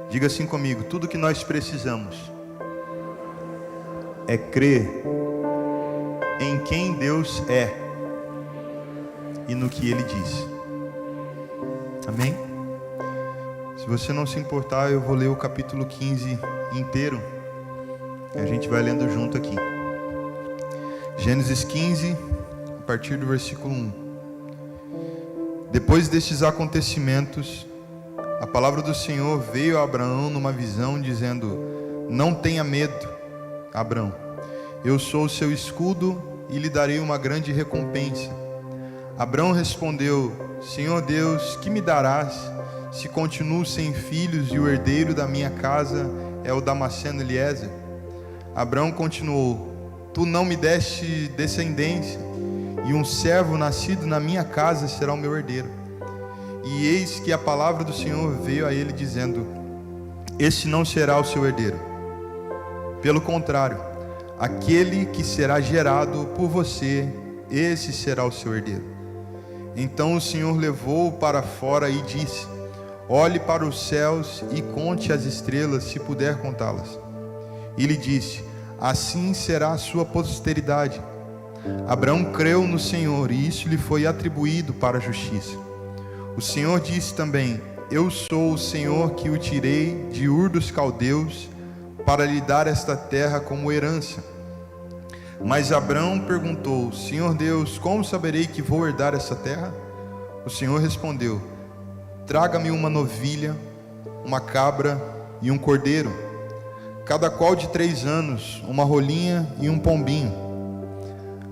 Diga assim comigo: tudo que nós precisamos é crer em quem Deus é e no que Ele diz. Amém? Se você não se importar, eu vou ler o capítulo 15 inteiro. A gente vai lendo junto aqui. Gênesis 15, a partir do versículo 1. Depois destes acontecimentos, a palavra do Senhor veio a Abraão numa visão, dizendo: não tenha medo, Abraão. Eu sou o seu escudo e lhe darei uma grande recompensa. Abraão respondeu: Senhor Deus, que me darás se continuo sem filhos e o herdeiro da minha casa é o Damasceno Eliezer? Abraão continuou: tu não me deste descendência, e um servo nascido na minha casa será o meu herdeiro. E eis que a palavra do Senhor veio a ele dizendo: este não será o seu herdeiro. Pelo contrário, aquele que será gerado por você, esse será o seu herdeiro. Então o Senhor levou-o para fora e disse: olhe para os céus e conte as estrelas, se puder contá-las. E lhe disse: assim será a sua posteridade. Abraão creu no Senhor, e isso lhe foi atribuído para a justiça. O Senhor disse também: eu sou o Senhor que o tirei de Ur dos Caldeus para lhe dar esta terra como herança. Mas Abraão perguntou: Senhor Deus, como saberei que vou herdar essa terra? O Senhor respondeu: traga-me uma novilha, uma cabra e um cordeiro, cada qual de 3 anos, uma rolinha e um pombinho.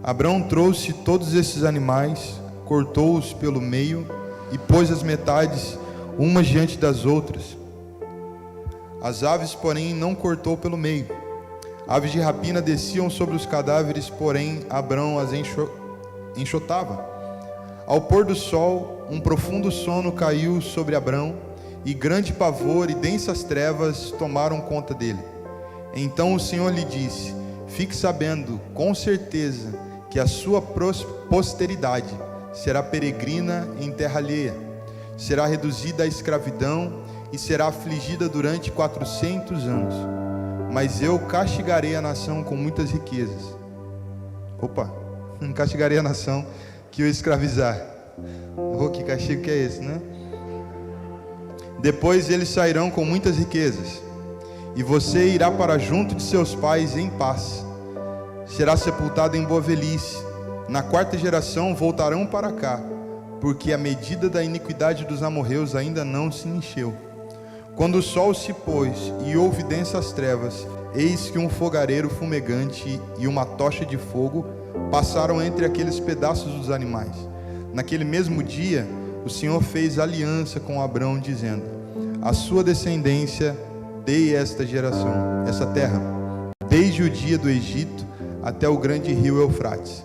Abraão trouxe todos esses animais, cortou-os pelo meio e pôs as metades umas diante das outras. As aves, porém, não cortou pelo meio. Aves de rapina desciam sobre os cadáveres, porém Abraão as enxotava. Ao pôr do sol, um profundo sono caiu sobre Abraão, e grande pavor e densas trevas tomaram conta dele. Então o Senhor lhe disse: fique sabendo com certeza que a sua posteridade será peregrina em terra alheia, será reduzida à escravidão e será afligida durante 400 anos. Mas eu castigarei a nação com muitas riquezas. Não castigarei a nação que o escravizar. Que castigo que é esse, né? Depois eles sairão com muitas riquezas, e você irá para junto de seus pais em paz. Será sepultado em boa velhice. Na 4ª geração voltarão para cá, porque a medida da iniquidade dos amorreus ainda não se encheu. Quando o sol se pôs e houve densas trevas, eis que um fogareiro fumegante e uma tocha de fogo passaram entre aqueles pedaços dos animais. Naquele mesmo dia, o Senhor fez aliança com Abraão, dizendo: a sua descendência dei esta geração, essa terra, desde o dia do Egito até o grande rio Eufrates,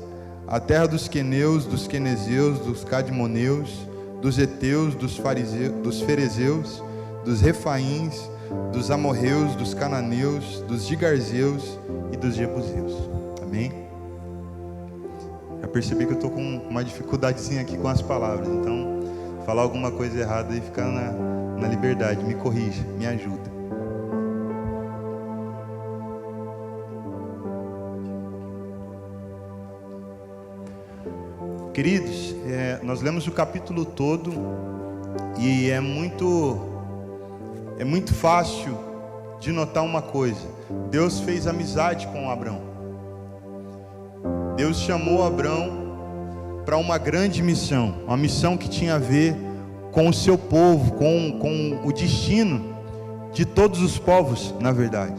a terra dos queneus, dos quenezeus, dos cadmoneus, dos heteus, dos ferezeus, dos refaíns, dos amorreus, dos cananeus, dos gigarzeus e dos jebuseus. Amém? Já percebi que eu estou com uma dificuldadezinha aqui com as palavras, então falar alguma coisa errada e ficar na liberdade, me corrija, me ajuda. Queridos, nós lemos o capítulo todo e é muito fácil de notar uma coisa: Deus fez amizade com Abraão. Deus chamou Abraão para uma grande missão, uma missão que tinha a ver com o seu povo, com o destino de todos os povos, na verdade.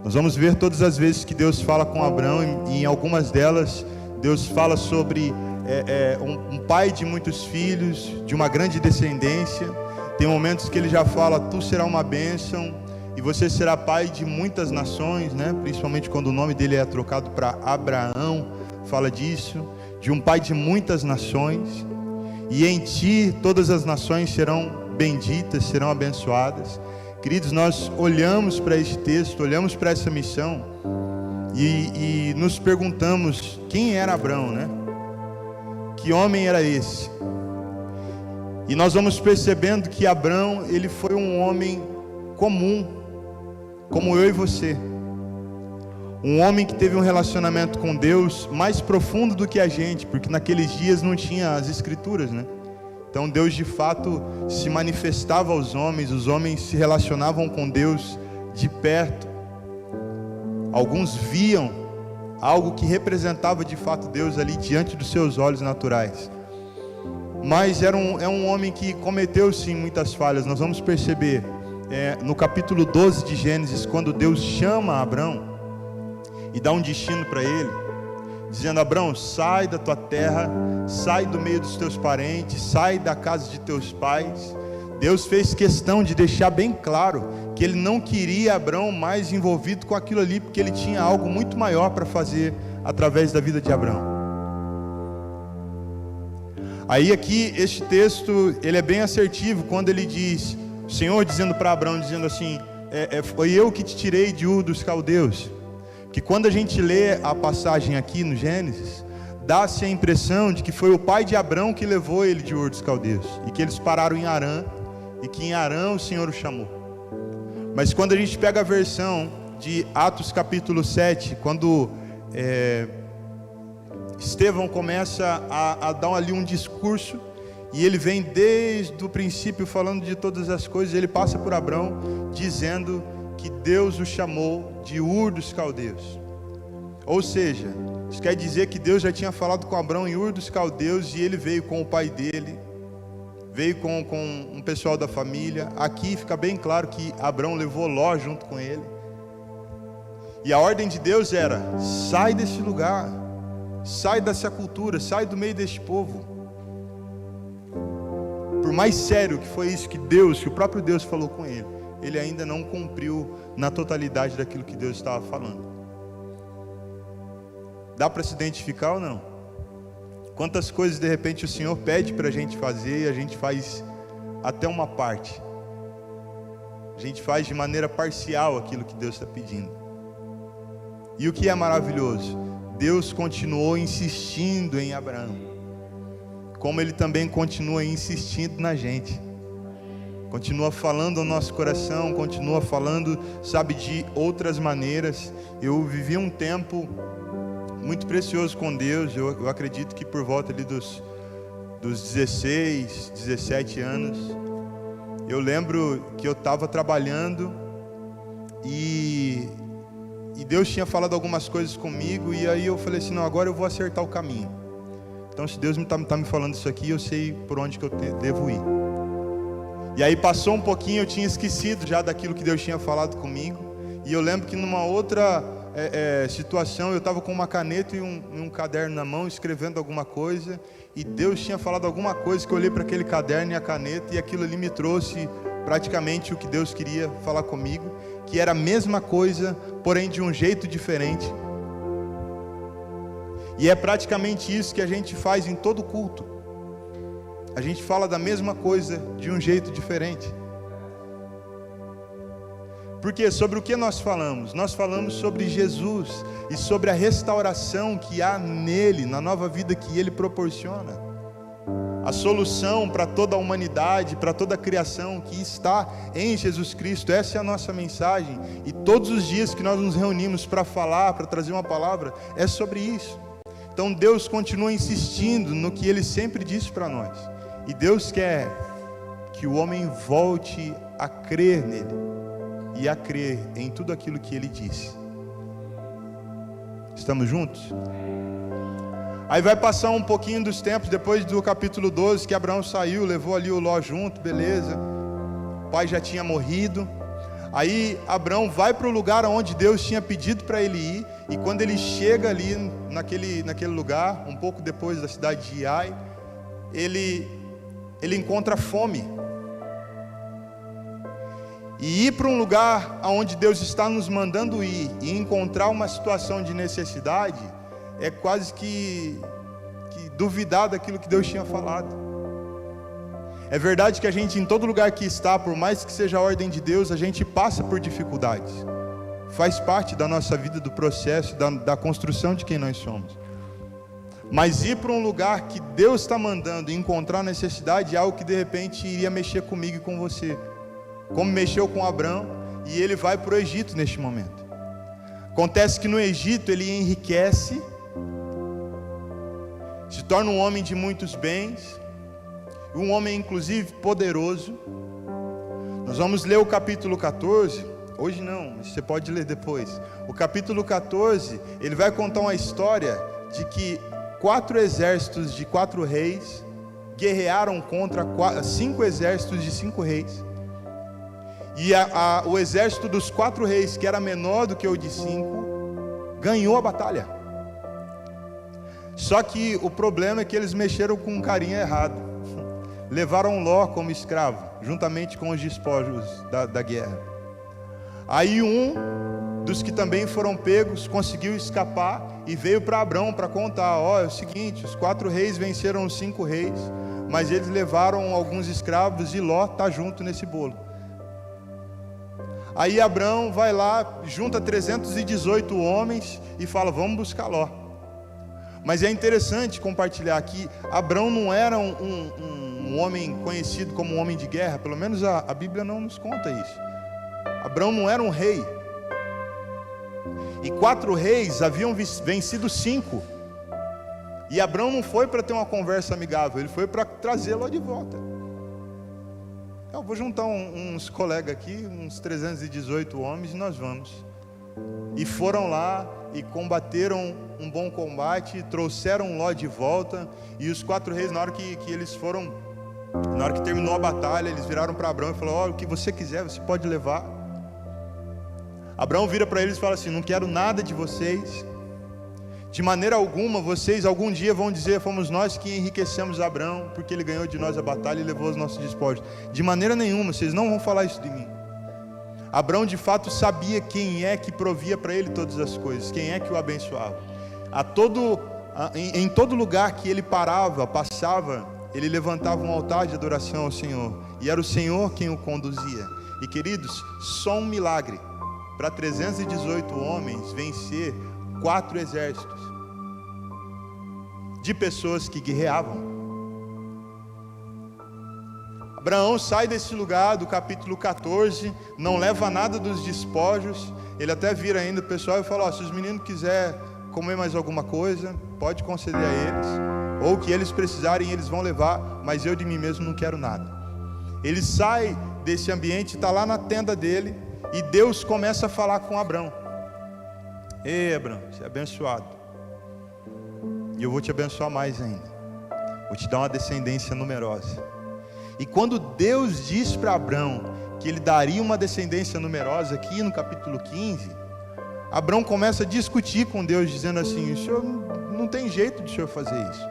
Nós vamos ver todas as vezes que Deus fala com Abraão, e em algumas delas Deus fala sobre um pai de muitos filhos, de uma grande descendência. Tem momentos que ele já fala: tu será uma bênção e você será pai de muitas nações, né? Principalmente quando o nome dele é trocado para Abraão, fala disso, de um pai de muitas nações. E em ti todas as nações serão benditas, serão abençoadas. Queridos, nós olhamos para este texto, olhamos para essa missão e nos perguntamos: quem era Abraão, né? Que homem era esse? E nós vamos percebendo que Abraão, ele foi um homem comum, como eu e você. Um homem que teve um relacionamento com Deus mais profundo do que a gente, porque naqueles dias não tinha as escrituras, né? Então Deus de fato se manifestava aos homens, os homens se relacionavam com Deus de perto. Alguns viam algo que representava de fato Deus ali diante dos seus olhos naturais. Mas é um homem que cometeu sim muitas falhas. Nós vamos perceber no capítulo 12 de Gênesis, quando Deus chama Abrão e dá um destino para ele, dizendo: Abrão, sai da tua terra, sai do meio dos teus parentes, sai da casa de teus pais. Deus fez questão de deixar bem claro que ele não queria Abrão mais envolvido com aquilo ali, porque ele tinha algo muito maior para fazer através da vida de Abrão. Aí aqui, este texto, ele é bem assertivo, quando ele diz, o Senhor dizendo para Abrão, dizendo assim, foi eu que te tirei de Ur dos Caldeus. Que quando a gente lê a passagem aqui no Gênesis, dá-se a impressão de que foi o pai de Abrão que levou ele de Ur dos Caldeus, e que eles pararam em Harã, e que em Harã o Senhor o chamou. Mas quando a gente pega a versão de Atos capítulo 7, quando Estevão começa a dar ali um discurso, e ele vem desde o princípio falando de todas as coisas, ele passa por Abrão, dizendo que Deus o chamou de Ur dos Caldeus. Ou seja, isso quer dizer que Deus já tinha falado com Abrão em Ur dos Caldeus, e ele veio com o pai dele, veio com um pessoal da família. Aqui fica bem claro que Abrão levou Ló junto com ele. E a ordem de Deus era: sai desse lugar, sai dessa cultura, sai do meio deste povo. Por mais sério que foi isso que o próprio Deus falou com ele, ele ainda não cumpriu na totalidade daquilo que Deus estava falando. Dá para se identificar ou não? Quantas coisas de repente o Senhor pede para a gente fazer e a gente faz até uma parte. A gente faz de maneira parcial aquilo que Deus está pedindo. E o que é maravilhoso? Deus continuou insistindo em Abraão, como Ele também continua insistindo na gente. Continua falando ao nosso coração, continua falando, sabe, de outras maneiras. Eu vivi um tempo muito precioso com Deus. Eu acredito que por volta ali dos 16, 17 anos, eu lembro que eu estava trabalhando e Deus tinha falado algumas coisas comigo, e aí eu falei assim, não, agora eu vou acertar o caminho. Então se Deus está me falando isso aqui, eu sei por onde que eu devo ir. E aí passou um pouquinho, eu tinha esquecido já daquilo que Deus tinha falado comigo, e eu lembro que numa outra situação, eu estava com uma caneta e um caderno na mão, escrevendo alguma coisa, e Deus tinha falado alguma coisa, que eu olhei para aquele caderno e a caneta, e aquilo ali me trouxe praticamente o que Deus queria falar comigo, que era a mesma coisa, porém de um jeito diferente. E é praticamente isso que a gente faz em todo culto. A gente fala da mesma coisa de um jeito diferente. Porque sobre o que nós falamos? Nós falamos sobre Jesus e sobre a restauração que há nele, na nova vida que ele proporciona. A solução para toda a humanidade, para toda a criação que está em Jesus Cristo. Essa é a nossa mensagem. E todos os dias que nós nos reunimos para falar, para trazer uma palavra, é sobre isso. Então Deus continua insistindo no que Ele sempre disse para nós. E Deus quer que o homem volte a crer nele e a crer em tudo aquilo que Ele disse. Estamos juntos? Aí vai passar um pouquinho dos tempos, depois do capítulo 12, que Abraão saiu, levou ali o Ló junto, beleza. O pai já tinha morrido. Aí Abraão vai para o lugar onde Deus tinha pedido para ele ir. E quando ele chega ali naquele lugar, um pouco depois da cidade de Ai, ele encontra fome. E ir para um lugar onde Deus está nos mandando ir e encontrar uma situação de necessidade é quase que duvidar daquilo que Deus tinha falado. É verdade que a gente, em todo lugar que está, por mais que seja a ordem de Deus, a gente passa por dificuldades. Faz parte da nossa vida, do processo, da construção de quem nós somos. Mas ir para um lugar que Deus está mandando e encontrar necessidade é algo que de repente iria mexer comigo e com você. como mexeu com Abrão, e ele vai para o Egito neste momento. Acontece que no Egito ele enriquece, se torna um homem de muitos bens, um homem inclusive poderoso. Nós vamos ler o capítulo 14, hoje não, você pode ler depois. O capítulo 14, ele vai contar uma história de que 4 exércitos de 4 reis guerrearam contra 5 exércitos de 5 reis. E o exército dos 4 reis, que era menor do que o de 5, ganhou a batalha. Só que o problema é que eles mexeram com um carinha errado. Levaram Ló como escravo, juntamente com os despojos da guerra. Aí um dos que também foram pegos conseguiu escapar e veio para Abrão para contar: é o seguinte, os 4 reis venceram os 5 reis, mas eles levaram alguns escravos e Ló está junto nesse bolo. Aí Abrão vai lá, junta 318 homens e fala: vamos buscar Ló. Mas é interessante compartilhar aqui, Abrão não era um homem conhecido como um homem de guerra, pelo menos a Bíblia não nos conta isso. Abrão não era um rei, e 4 reis haviam vencido 5, e Abrão não foi para ter uma conversa amigável, ele foi para trazê-lo de volta. Eu vou juntar uns colegas aqui, uns 318 homens, e nós vamos. E foram lá e combateram um bom combate, trouxeram Ló de volta. E os 4 reis, na hora que eles foram, na hora que terminou a batalha, eles viraram para Abrão e falaram: o que você quiser, você pode levar. Abrão vira para eles e fala assim: não quero nada de vocês, de maneira alguma. Vocês algum dia vão dizer: fomos nós que enriquecemos Abrão, porque ele ganhou de nós a batalha e levou os nossos despojos. De maneira nenhuma, vocês não vão falar isso de mim. Abrão de fato sabia quem é que provia para ele todas as coisas, quem é que o abençoava. Em todo lugar que ele passava, ele levantava um altar de adoração ao Senhor, e era o Senhor quem o conduzia. E queridos, só um milagre para 318 homens vencer 4 exércitos de pessoas que guerreavam. Abraão sai desse lugar do capítulo 14, não leva nada dos despojos. Ele até vira ainda o pessoal e fala: se os meninos quiserem comer mais alguma coisa, pode conceder a eles, ou o que eles precisarem eles vão levar, mas eu de mim mesmo não quero nada. Ele sai desse ambiente, está lá na tenda dele, e Deus começa a falar com Abrão: ei Abrão, você é abençoado, e eu vou te abençoar mais ainda, vou te dar uma descendência numerosa. E quando Deus diz para Abrão que ele daria uma descendência numerosa, aqui no capítulo 15, Abrão começa a discutir com Deus, dizendo assim: o senhor não tem jeito de o senhor fazer isso.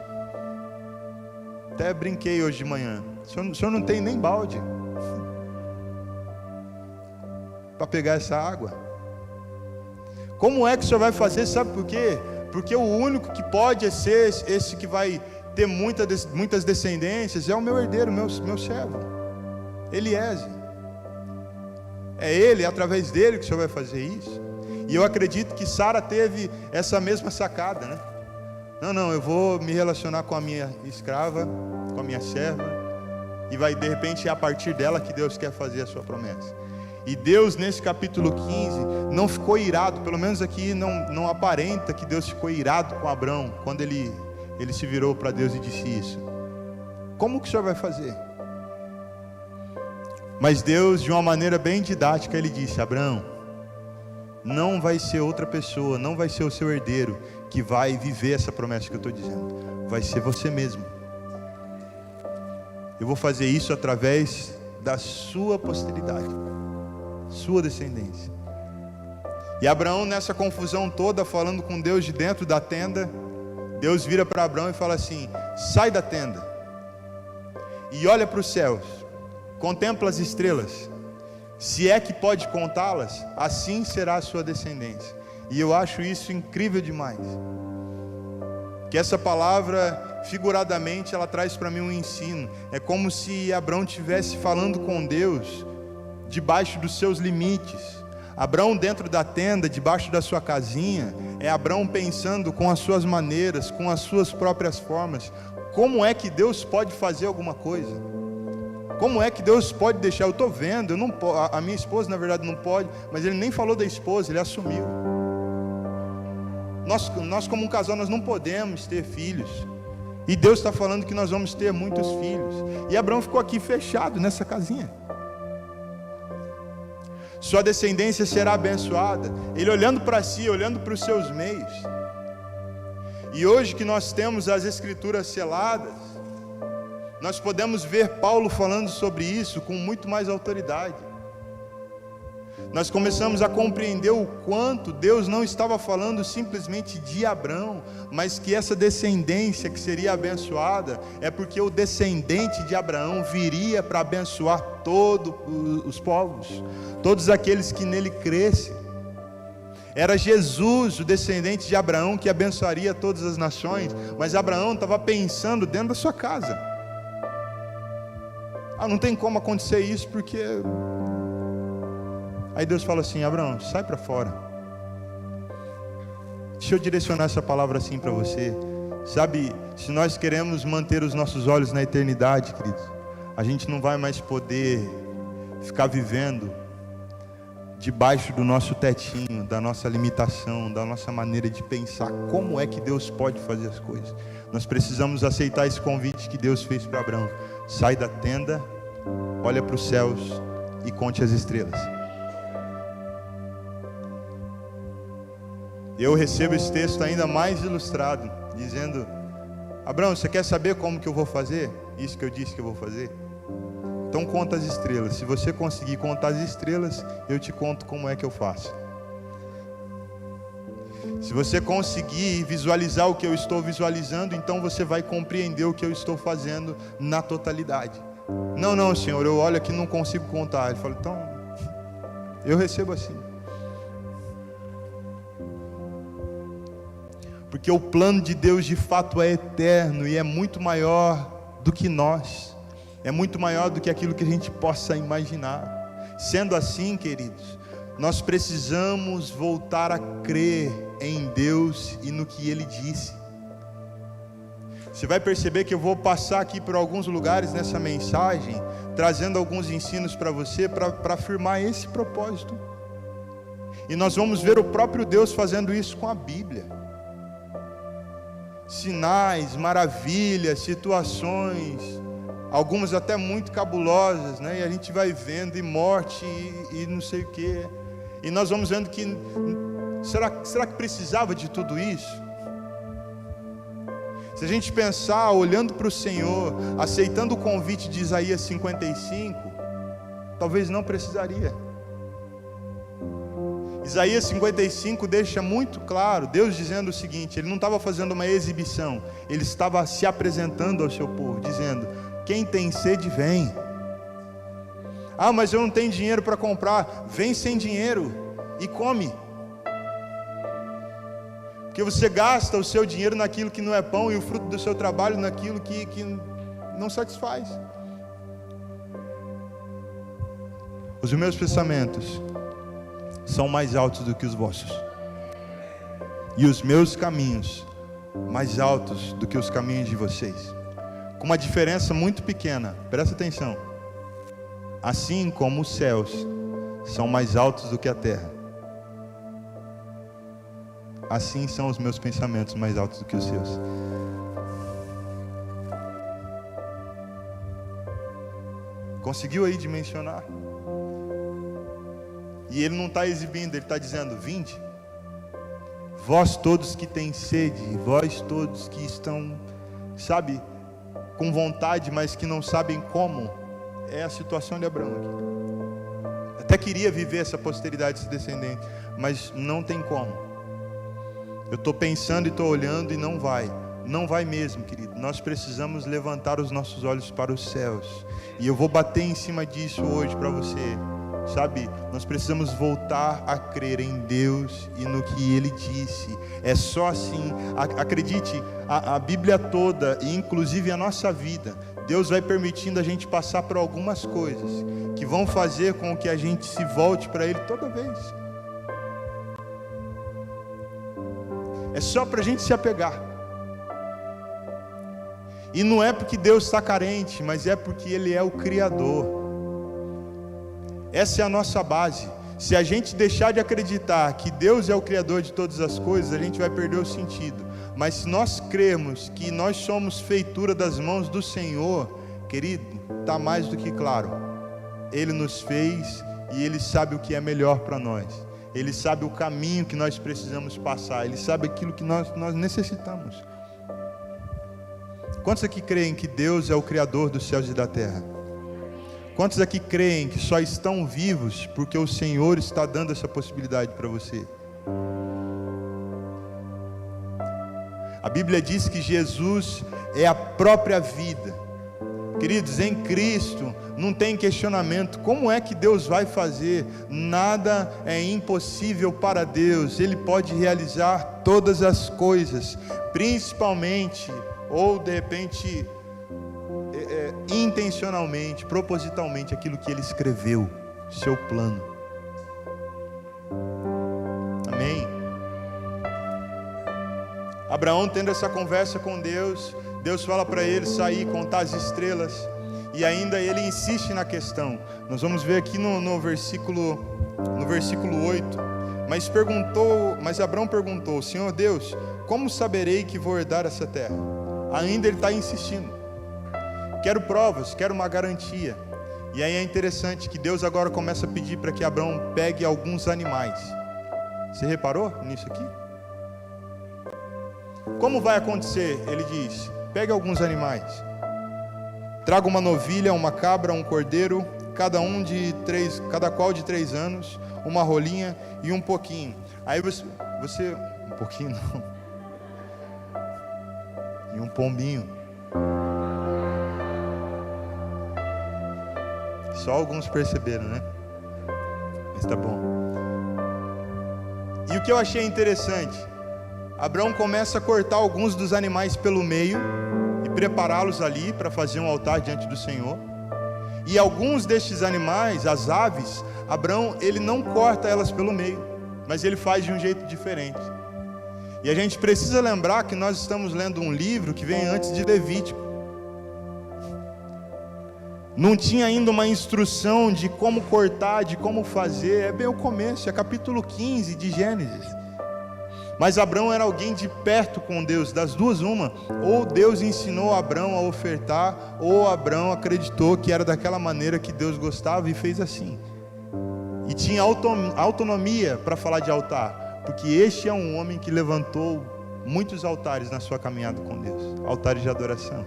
Até brinquei hoje de manhã: o senhor não tem nem balde para pegar essa água. Como é que o senhor vai fazer? Sabe por quê? Porque o único que pode ser esse que vai ter muitas descendências é o meu herdeiro, meu servo Eliezer. É ele, através dele, que o Senhor vai fazer isso. E eu acredito que Sara teve essa mesma sacada, né? Não, eu vou me relacionar com a minha escrava, com a minha serva, e vai, de repente, é a partir dela que Deus quer fazer a sua promessa. E Deus, nesse capítulo 15, não ficou irado, pelo menos aqui não aparenta que Deus ficou irado com Abrão, quando ele se virou para Deus e disse isso. Como que o Senhor vai fazer? Mas Deus, de uma maneira bem didática, ele disse: Abrão, não vai ser outra pessoa, não vai ser o seu herdeiro que vai viver essa promessa que eu estou dizendo, vai ser você mesmo. Eu vou fazer isso através da sua posteridade, sua descendência. E Abraão, nessa confusão toda, falando com Deus de dentro da tenda, Deus vira para Abraão e fala assim: sai da tenda e olha para os céus, contempla as estrelas, se é que pode contá-las, assim será a sua descendência. E eu acho isso incrível demais, que essa palavra, figuradamente, ela traz para mim um ensino. É como se Abraão estivesse falando com Deus debaixo dos seus limites. Abraão dentro da tenda, debaixo da sua casinha, é Abraão pensando com as suas maneiras, com as suas próprias formas, como é que Deus pode fazer alguma coisa, Como é que Deus pode deixar? Eu estou vendo, eu não a minha esposa na verdade não pode, mas ele nem falou da esposa, ele assumiu. Nós como um casal, nós não podemos ter filhos. E Deus está falando que nós vamos ter muitos filhos. E Abraão ficou aqui fechado nessa casinha. Sua descendência será abençoada. Ele olhando para si, olhando para os seus meios. E hoje que nós temos as escrituras seladas, nós podemos ver Paulo falando sobre isso com muito mais autoridade. Nós começamos a compreender o quanto Deus não estava falando simplesmente de Abrão, mas que essa descendência que seria abençoada, é porque o descendente de Abraão viria para abençoar todos os povos, todos aqueles que nele crescem. Era Jesus, o descendente de Abraão, que abençoaria todas as nações, mas Abraão estava pensando dentro da sua casa. Não tem como acontecer isso porque... Aí Deus fala assim: Abraão, sai para fora. Deixa eu direcionar essa palavra assim para você. Sabe, se nós queremos manter os nossos olhos na eternidade, queridos, a gente não vai mais poder ficar vivendo debaixo do nosso tetinho, da nossa limitação, da nossa maneira de pensar como é que Deus pode fazer as coisas. Nós precisamos aceitar esse convite que Deus fez para Abraão: sai da tenda, olha para os céus e conte as estrelas. Eu recebo esse texto ainda mais ilustrado, dizendo: Abraão, você quer saber como que eu vou fazer? Isso que eu disse que eu vou fazer? Então conta as estrelas. Se você conseguir contar as estrelas, eu te conto como é que eu faço. Se você conseguir visualizar o que eu estou visualizando, então você vai compreender o que eu estou fazendo na totalidade. Não, Senhor, eu olho aqui e não consigo contar. Ele fala: então, eu recebo assim. Porque o plano de Deus de fato é eterno e é muito maior do que nós. É muito maior do que aquilo que a gente possa imaginar. Sendo assim, queridos, nós precisamos voltar a crer em Deus e no que Ele disse. Você vai perceber que eu vou passar aqui por alguns lugares nessa mensagem, trazendo alguns ensinos para você, para afirmar esse propósito. E nós vamos ver o próprio Deus fazendo isso com a Bíblia. Sinais, maravilhas, situações, algumas até muito cabulosas, né? E a gente vai vendo, e morte, e não sei o que. E nós vamos vendo que, será que precisava de tudo isso? Se a gente pensar, olhando para o Senhor, aceitando o convite de Isaías 55, talvez não precisaria. Isaías 55 deixa muito claro, Deus dizendo o seguinte: Ele não estava fazendo uma exibição, Ele estava se apresentando ao seu povo, dizendo: quem tem sede, vem. Mas eu não tenho dinheiro para comprar. Vem sem dinheiro e come. Porque você gasta o seu dinheiro naquilo que não é pão, e o fruto do seu trabalho naquilo que não satisfaz. Os meus pensamentos são mais altos do que os vossos, e os meus caminhos mais altos do que os caminhos de vocês. Com uma diferença muito pequena, presta atenção: assim como os céus são mais altos do que a terra, assim são os meus pensamentos mais altos do que os seus. Conseguiu aí dimensionar? E Ele não está exibindo, Ele está dizendo: vinde, vós todos que têm sede, vós todos que estão, sabe, com vontade, mas que não sabem como. É a situação de Abraão aqui. Até queria viver essa posteridade, esse descendente, mas não tem como. Eu estou pensando e estou olhando e não vai. Não vai mesmo, querido. Nós precisamos levantar os nossos olhos para os céus. E eu vou bater em cima disso hoje para você. Sabe, nós precisamos voltar a crer em Deus e no que Ele disse. É só assim, acredite, a Bíblia toda, e inclusive a nossa vida, Deus vai permitindo a gente passar por algumas coisas que vão fazer com que a gente se volte para Ele toda vez. É só para a gente se apegar. E não é porque Deus está carente, mas é porque Ele é o Criador. Essa é a nossa base. Se a gente deixar de acreditar que Deus é o Criador de todas as coisas, a gente vai perder o sentido. Mas se nós cremos que nós somos feitura das mãos do Senhor, querido, está mais do que claro. Ele nos fez e Ele sabe o que é melhor para nós. Ele sabe o caminho que nós precisamos passar. Ele sabe aquilo que nós necessitamos. Quantos aqui creem que Deus é o Criador dos céus e da terra? Quantos aqui creem que só estão vivos porque o Senhor está dando essa possibilidade para você? A Bíblia diz que Jesus é a própria vida. Queridos, em Cristo não tem questionamento. Como é que Deus vai fazer? Nada é impossível para Deus. Ele pode realizar todas as coisas, principalmente, ou de repente, intencionalmente, propositalmente, aquilo que Ele escreveu, seu plano. Amém? Abraão tendo essa conversa com Deus, Deus fala para ele sair, contar as estrelas, e ainda ele insiste na questão. Nós vamos ver aqui no versículo 8, mas Abraão perguntou: Senhor Deus, como saberei que vou herdar essa terra? Ainda ele está insistindo. Quero provas, quero uma garantia. E aí é interessante que Deus agora começa a pedir para que Abraão pegue alguns animais. Você reparou nisso aqui? Como vai acontecer? Ele diz: pegue alguns animais. Traga uma novilha, uma cabra, um cordeiro, cada qual de 3 anos, uma rolinha e um pouquinho. Aí você um pouquinho não. E um pombinho. Só alguns perceberam, né? Mas tá bom. E o que eu achei interessante, Abraão começa a cortar alguns dos animais pelo meio e prepará-los ali para fazer um altar diante do Senhor. E alguns destes animais, as aves, Abraão, ele não corta elas pelo meio, mas ele faz de um jeito diferente. E a gente precisa lembrar que nós estamos lendo um livro que vem antes de Levítico. Não tinha ainda uma instrução de como cortar, de como fazer. É bem o começo, é capítulo 15 de Gênesis. Mas Abraão era alguém de perto com Deus, das duas uma. Ou Deus ensinou Abraão a ofertar, ou Abraão acreditou que era daquela maneira que Deus gostava e fez assim. E tinha autonomia para falar de altar. Porque este é um homem que levantou muitos altares na sua caminhada com Deus. Altares de adoração.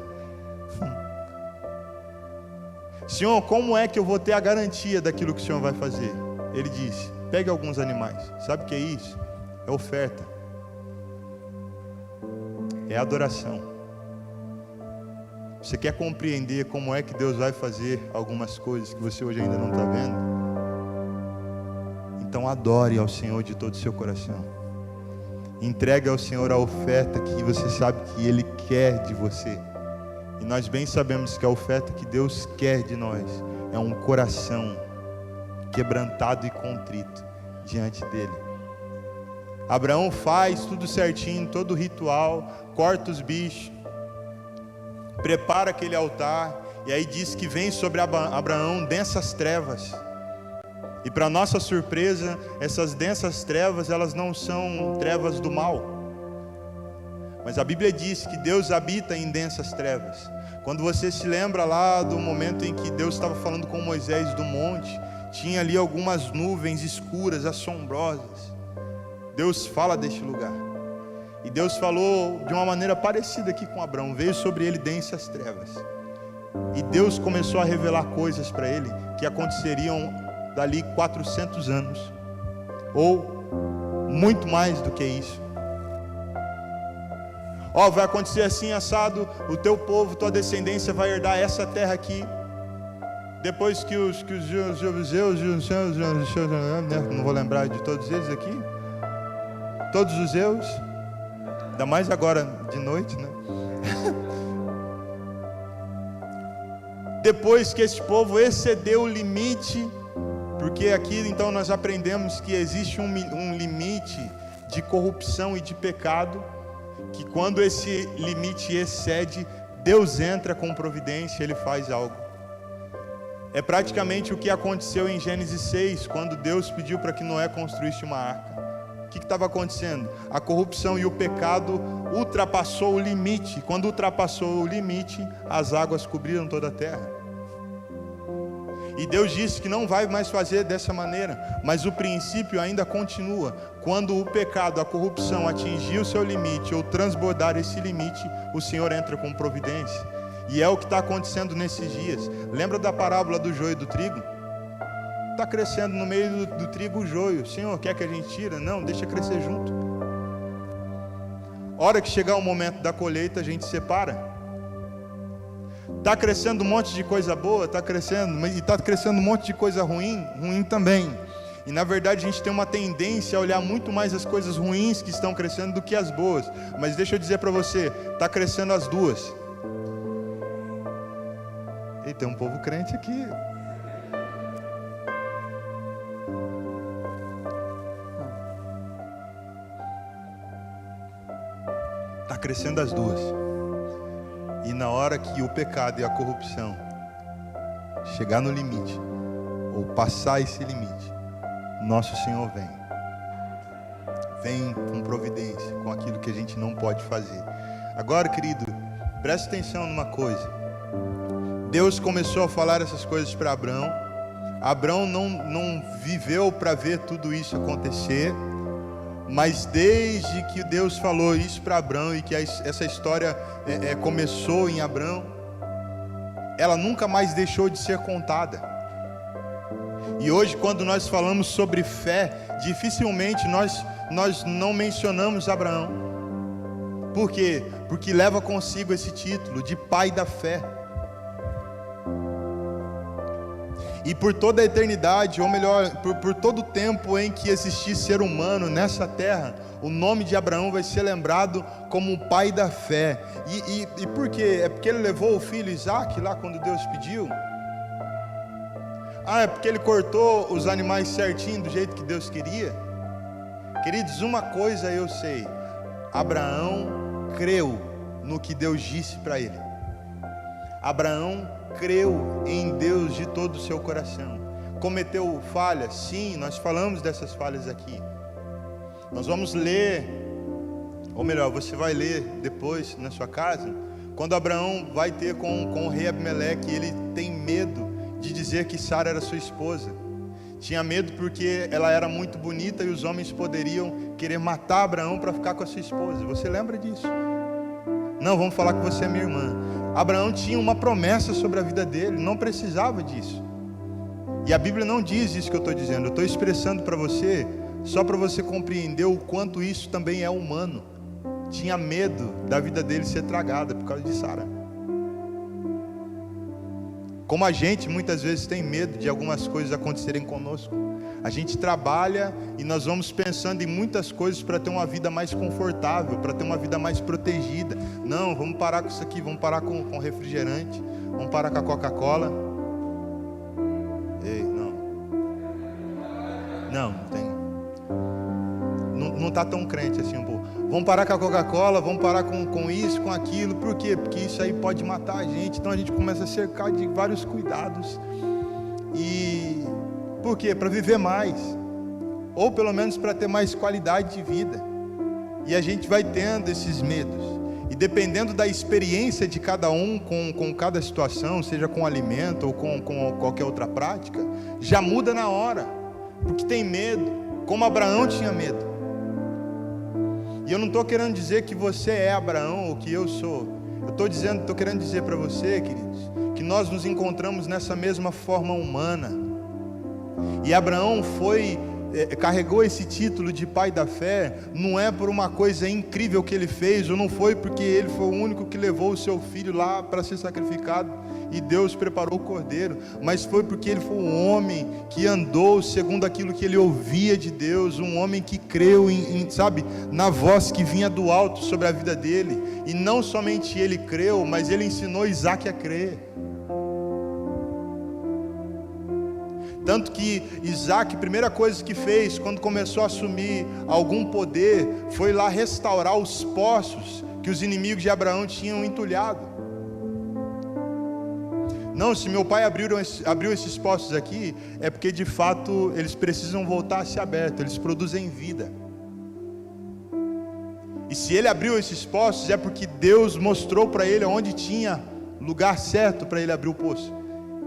Senhor, como é que eu vou ter a garantia daquilo que o Senhor vai fazer? Ele disse: pegue alguns animais. Sabe o que é isso? É oferta. É adoração. Você quer compreender como é que Deus vai fazer algumas coisas que você hoje ainda não está vendo? Então adore ao Senhor de todo o seu coração. Entregue ao Senhor a oferta que você sabe que Ele quer de você. E nós bem sabemos que a oferta que Deus quer de nós é um coração quebrantado e contrito diante dEle. Abraão faz tudo certinho, todo o ritual, corta os bichos, prepara aquele altar, e aí diz que vem sobre Abraão densas trevas. E para nossa surpresa, essas densas trevas, elas não são trevas do mal. Mas a Bíblia diz que Deus habita em densas trevas. Quando você se lembra lá do momento em que Deus estava falando com Moisés do monte, tinha ali algumas nuvens escuras, assombrosas. Deus fala deste lugar. E Deus falou de uma maneira parecida aqui com Abraão. Veio sobre ele densas trevas. E Deus começou a revelar coisas para ele que aconteceriam dali 400 anos. Ou muito mais do que isso. Vai acontecer assim, assado, o teu povo, tua descendência vai herdar essa terra aqui. Depois que os jebuseus, não vou lembrar de todos eles aqui. Todos os zeus, ainda mais agora de noite, né? Depois que esse povo excedeu o limite, porque aqui então nós aprendemos que existe um limite de corrupção e de pecado, que quando esse limite excede, Deus entra com providência, Ele faz algo. É praticamente o que aconteceu em Gênesis 6, quando Deus pediu para que Noé construísse uma arca. O que estava acontecendo? A corrupção e o pecado ultrapassou o limite. Quando ultrapassou o limite, as águas cobriram toda a terra. E Deus disse que não vai mais fazer dessa maneira, mas o princípio ainda continua. Quando o pecado, a corrupção atingir o seu limite ou transbordar esse limite, o Senhor entra com providência. E é o que está acontecendo nesses dias. Lembra da parábola do joio e do trigo? Está crescendo no meio do trigo o joio. Senhor, quer que a gente tire? Não, deixa crescer junto. Hora que chegar o momento da colheita, a gente separa. Está crescendo um monte de coisa boa, está crescendo, mas está crescendo um monte de coisa ruim também. E na verdade a gente tem uma tendência a olhar muito mais as coisas ruins que estão crescendo do que as boas. Mas deixa eu dizer para você, está crescendo as duas. E tem um povo crente aqui. Está crescendo as duas. E na hora que o pecado e a corrupção chegar no limite, ou passar esse limite, nosso Senhor vem com providência, com aquilo que a gente não pode fazer. Agora, querido, preste atenção numa coisa. Deus começou a falar essas coisas para Abraão. Abraão não viveu para ver tudo isso acontecer, mas desde que Deus falou isso para Abraão e que essa história começou em Abraão, ela nunca mais deixou de ser contada. E hoje, quando nós falamos sobre fé, dificilmente nós não mencionamos Abraão. Por quê? Porque leva consigo esse título de pai da fé. E por toda a eternidade, ou melhor, por todo o tempo em que existir ser humano nessa terra, o nome de Abraão vai ser lembrado como o pai da fé. E por quê? É porque ele levou o filho Isaac lá quando Deus pediu? É porque ele cortou os animais certinho do jeito que Deus queria? Queridos, uma coisa eu sei: Abraão creu no que Deus disse para ele. Abraão creu em Deus de todo o seu coração. Cometeu falhas? Sim, nós falamos dessas falhas aqui. Nós vamos ler, ou melhor, você vai ler depois na sua casa, quando Abraão vai ter com o rei Abimeleque, ele tem medo de dizer que Sara era sua esposa. Tinha medo porque ela era muito bonita e os homens poderiam querer matar Abraão para ficar com a sua esposa. Você lembra disso? Não, vamos falar que você é minha irmã. Abraão tinha uma promessa sobre a vida dele, não precisava disso. E a Bíblia não diz isso que eu estou dizendo. Eu estou expressando para você, só para você compreender o quanto isso também é humano. Tinha medo da vida dele ser tragada por causa de Sara. Como a gente muitas vezes tem medo de algumas coisas acontecerem conosco. A gente trabalha e nós vamos pensando em muitas coisas para ter uma vida mais confortável, para ter uma vida mais protegida. Não, vamos parar com isso aqui, vamos parar com refrigerante, vamos parar com a Coca-Cola. Ei, não tem. Não está tão crente assim um pouco. Vamos parar com a Coca-Cola, vamos parar com isso, com aquilo. Por quê? Porque isso aí pode matar a gente. Então a gente começa a cercar de vários cuidados. E por quê? Para viver mais, ou pelo menos para ter mais qualidade de vida. E a gente vai tendo esses medos, e dependendo da experiência de cada um com cada situação, seja com alimento ou com qualquer outra prática, já muda na hora, porque tem medo, como Abraão tinha medo. E eu não estou querendo dizer que você é Abraão ou que eu sou. Eu estou querendo dizer para você, queridos, que nós nos encontramos nessa mesma forma humana. E Abraão carregou esse título de pai da fé, não é por uma coisa incrível que ele fez, ou não foi porque ele foi o único que levou o seu filho lá para ser sacrificado e Deus preparou o cordeiro, mas foi porque ele foi um homem que andou segundo aquilo que ele ouvia de Deus, um homem que creu na voz que vinha do alto sobre a vida dele. E não somente ele creu, mas ele ensinou Isaac a crer. Tanto que Isaac, a primeira coisa que fez quando começou a assumir algum poder, foi lá restaurar os poços que os inimigos de Abraão tinham entulhado. Não, se meu pai abriu esses poços aqui, é porque de fato eles precisam voltar a ser abertos, eles produzem vida. E se ele abriu esses poços, é porque Deus mostrou para ele onde tinha lugar certo para ele abrir o poço.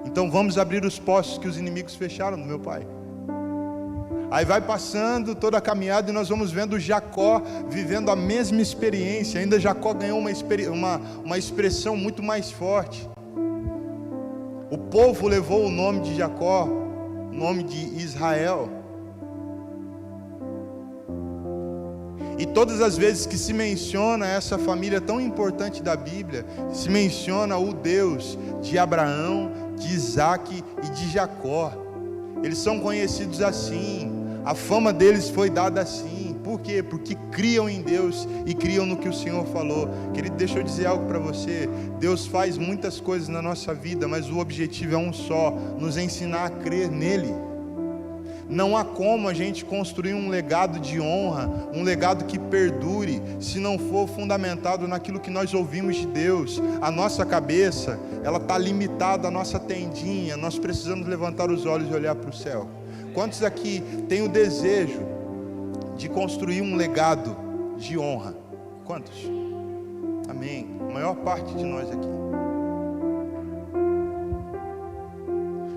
Então vamos abrir os poços que os inimigos fecharam do meu pai. Aí vai passando toda a caminhada e nós vamos vendo Jacó vivendo a mesma experiência. Ainda Jacó ganhou uma expressão muito mais forte. O povo levou o nome de Jacó, o nome de Israel. E todas as vezes que se menciona essa família tão importante da Bíblia, se menciona o Deus de Abraão, de Isaac e de Jacó. Eles são conhecidos assim, a fama deles foi dada assim. Por quê? Porque criam em Deus e criam no que o Senhor falou. Querido, deixa eu dizer algo para você. Deus faz muitas coisas na nossa vida, mas o objetivo é um só: nos ensinar a crer nele. Não há como a gente construir um legado de honra, um legado que perdure, se não for fundamentado naquilo que nós ouvimos de Deus. A nossa cabeça, ela está limitada à nossa tendinha. Nós precisamos levantar os olhos e olhar para o céu. Quantos aqui têm o desejo de construir um legado de honra? Quantos? Amém. A maior parte de nós aqui.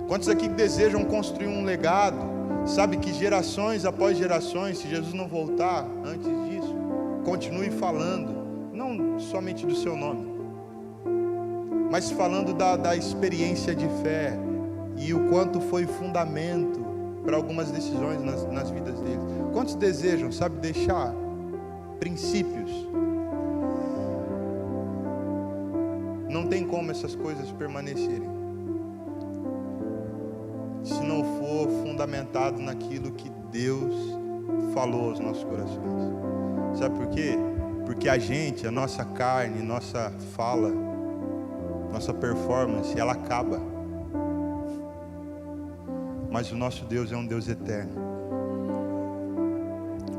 Quantos aqui desejam construir um legado? Sabe que gerações após gerações, se Jesus não voltar antes disso, continue falando, não somente do seu nome, mas falando da experiência de fé e o quanto foi fundamento para algumas decisões nas vidas deles. Quantos desejam, sabe, deixar princípios? Não tem como essas coisas permanecerem se não for fundamentado naquilo que Deus falou aos nossos corações. Sabe por quê? Porque a nossa carne, nossa fala, nossa performance, ela acaba. Mas o nosso Deus é um Deus eterno.